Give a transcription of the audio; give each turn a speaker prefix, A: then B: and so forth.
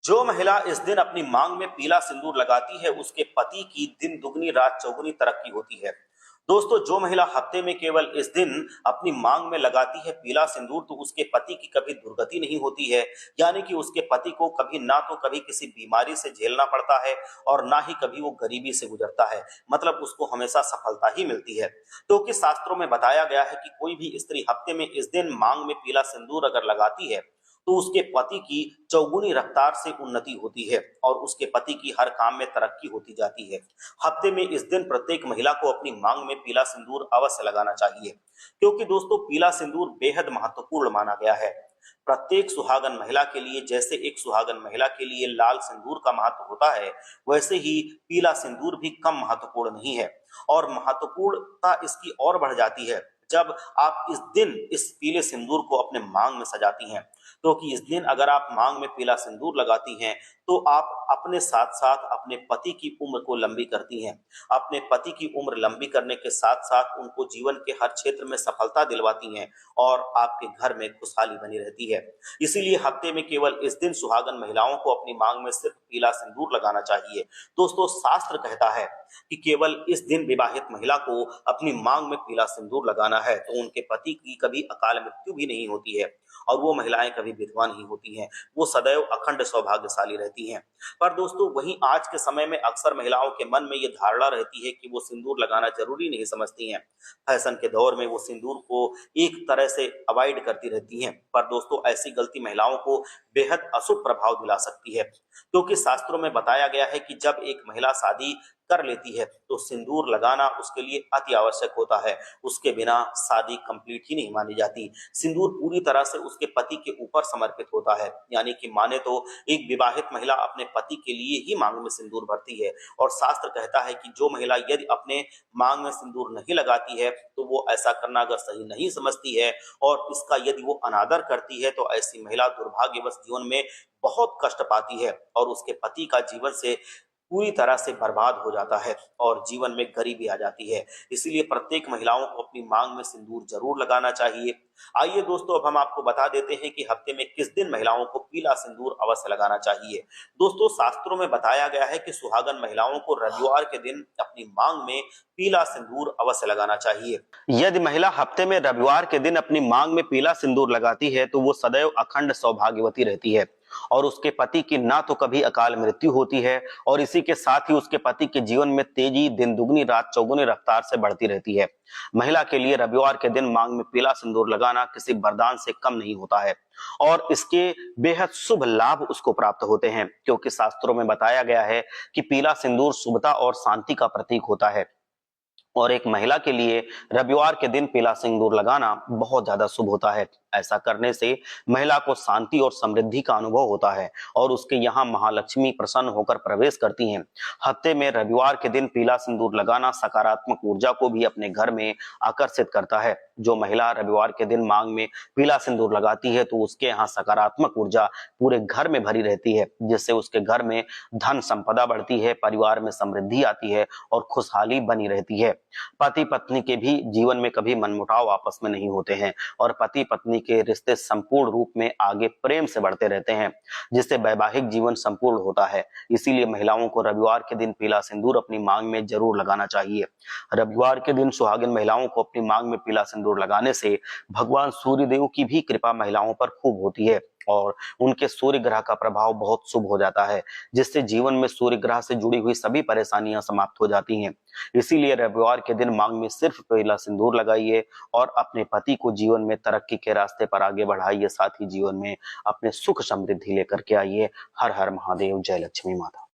A: जो महिला इस दिन अपनी मांग में पीला सिंदूर लगाती है, उसके पति की दिन दुगनी रात चौगुनी तरक्की होती है। दोस्तों, जो महिला हफ्ते में केवल इस दिन अपनी मांग में लगाती है पीला सिंदूर, तो उसके पति की कभी दुर्गति नहीं होती है। यानी कि उसके पति को कभी ना तो कभी किसी बीमारी से झेलना पड़ता है और ना ही कभी वो गरीबी से गुजरता है। मतलब उसको हमेशा सफलता ही मिलती है। क्योंकि शास्त्रों में बताया गया है कि कोई भी स्त्री हफ्ते में इस दिन मांग में पीला सिंदूर अगर लगाती है, तो उसके पति की चौगुनी रफ्तार से उन्नति होती है और उसके पति की हर काम में तरक्की होती जाती है। हफ्ते में इस दिन प्रत्येक महिला को अपनी मांग में पीला सिंदूर अवश्य लगाना चाहिए, क्योंकि दोस्तों पीला सिंदूर बेहद महत्वपूर्ण माना गया है। प्रत्येक सुहागन महिला के लिए जैसे एक सुहागन महिला के लिए लाल सिंदूर का महत्व होता है, वैसे ही पीला सिंदूर भी कम महत्वपूर्ण नहीं है। और महत्वपूर्णता इसकी और बढ़ जाती है जब आप इस दिन इस पीले सिंदूर को अपने मांग में सजाती हैं। क्योंकि इस दिन अगर आप मांग में पीला सिंदूर लगाती हैं, तो आप अपने साथ साथ अपने पति की उम्र को लंबी करती हैं। अपने पति की उम्र लंबी करने के साथ साथ उनको जीवन के हर क्षेत्र में सफलता दिलवाती हैं और आपके घर में खुशहाली बनी रहती है। इसीलिए हफ्ते में केवल इस दिन सुहागन महिलाओं को अपनी मांग में सिर्फ पीला सिंदूर लगाना चाहिए। दोस्तों, शास्त्र कहता है कि केवल इस दिन विवाहित महिला को अपनी मांग में पीला सिंदूर लगाना है, तो उनके पति की कभी अकाल मृत्यु भी नहीं होती है और वो महिलाएं कभी विधवा नहीं होती हैं। वो सदैव अखंड सौभाग्यशाली रहती हैं। पर दोस्तों, वहीं आज के समय में अक्सर महिलाओं के मन में ये धारणा रहती है कि वो सिंदूर लगाना जरूरी नहीं समझती हैं। फैशन के दौर में वो सिंदूर को एक तरह से अवॉइड करती रहती हैं। पर दोस्तों, ऐसी गलती महिलाओं को बेहद अशुभ प्रभाव दिला सकती है, क्योंकि शास्त्रों में बताया गया है कि जब एक महिला शादी कर लेती है, तो सिंदूर लगाना उसके लिए अति आवश्यक होता है। उसके बिना शादी कंप्लीट ही नहीं मानी जाती। सिंदूर पूरी तरह से उसके पति के ऊपर समर्पित होता है। यानी कि माने तो एक विवाहित महिला अपने पति के लिए ही मांग में सिंदूर भरती है। और शास्त्र कहता है कि जो महिला यदि अपने मांग में सिंदूर नहीं लगाती है, तो वो ऐसा करना अगर सही नहीं समझती है और इसका यदि वो अनादर करती है, तो ऐसी महिला दुर्भाग्यवश जीवन में बहुत कष्ट पाती है और उसके पति का जीवन से पूरी तरह से बर्बाद हो जाता है और जीवन में गरीबी आ जाती है। इसीलिए प्रत्येक महिलाओं को अपनी मांग में सिंदूर जरूर लगाना चाहिए। आइए दोस्तों, अब हम आपको बता देते हैं कि हफ्ते में किस दिन महिलाओं को पीला सिंदूर अवश्य लगाना चाहिए। दोस्तों, शास्त्रों में बताया गया है कि सुहागन महिलाओं को रविवार के दिन अपनी मांग में पीला सिंदूर अवश्य लगाना चाहिए। यदि महिला हफ्ते में रविवार के दिन अपनी मांग में पीला सिंदूर लगाती है, तो वो सदैव अखंड सौभाग्यवती रहती है और उसके पति की ना तो कभी अकाल मृत्यु होती है और इसी के साथ ही उसके पति के जीवन में तेजी दिन दुगनी रात चौगुनी रफ्तार से बढ़ती रहती है। महिला के लिए रविवार के दिन मांग में पीला सिंदूर लगाना किसी वरदान से कम नहीं होता है और इसके बेहद शुभ लाभ उसको प्राप्त होते हैं, क्योंकि शास्त्रों में बताया गया है कि पीला सिंदूर शुभता और शांति का प्रतीक होता है और एक महिला के लिए रविवार के दिन पीला सिंदूर लगाना बहुत ज्यादा शुभ होता है। ऐसा करने से महिला को शांति और समृद्धि का अनुभव होता है और उसके यहाँ महालक्ष्मी प्रसन्न होकर प्रवेश करती हैं। हफ्ते में रविवार के दिन पीला सिंदूर लगाना सकारात्मक ऊर्जा को भी अपने घर में आकर्षित करता है। जो महिला रविवार के दिन मांग में पीला सिंदूर लगाती है, तो उसके यहाँ सकारात्मक ऊर्जा पूरे घर में भरी रहती है, जिससे उसके घर में धन संपदा बढ़ती है, परिवार में समृद्धि आती है और खुशहाली बनी रहती है। पति पत्नी के भी जीवन में कभी मनमुटाव आपस में नहीं होते हैं और पति पत्नी के रिश्ते संपूर्ण रूप में आगे प्रेम से बढ़ते रहते हैं, जिससे वैवाहिक जीवन संपूर्ण होता है। इसीलिए महिलाओं को रविवार के दिन पीला सिंदूर अपनी मांग में जरूर लगाना चाहिए। रविवार के दिन सुहागिन महिलाओं को अपनी मांग में पीला सिंदूर लगाने से भगवान सूर्य देव की भी कृपा महिलाओं पर खूब होती है और उनके सूर्य ग्रह का प्रभाव बहुत शुभ हो जाता है, जिससे जीवन में सूर्य ग्रह से जुड़ी हुई सभी परेशानियां समाप्त हो जाती हैं। इसीलिए रविवार के दिन मांग में सिर्फ पीला सिंदूर लगाइए और अपने पति को जीवन में तरक्की के रास्ते पर आगे बढ़ाइए, साथ ही जीवन में अपने सुख समृद्धि लेकर के आइए। हर हर महादेव, जय लक्ष्मी माता।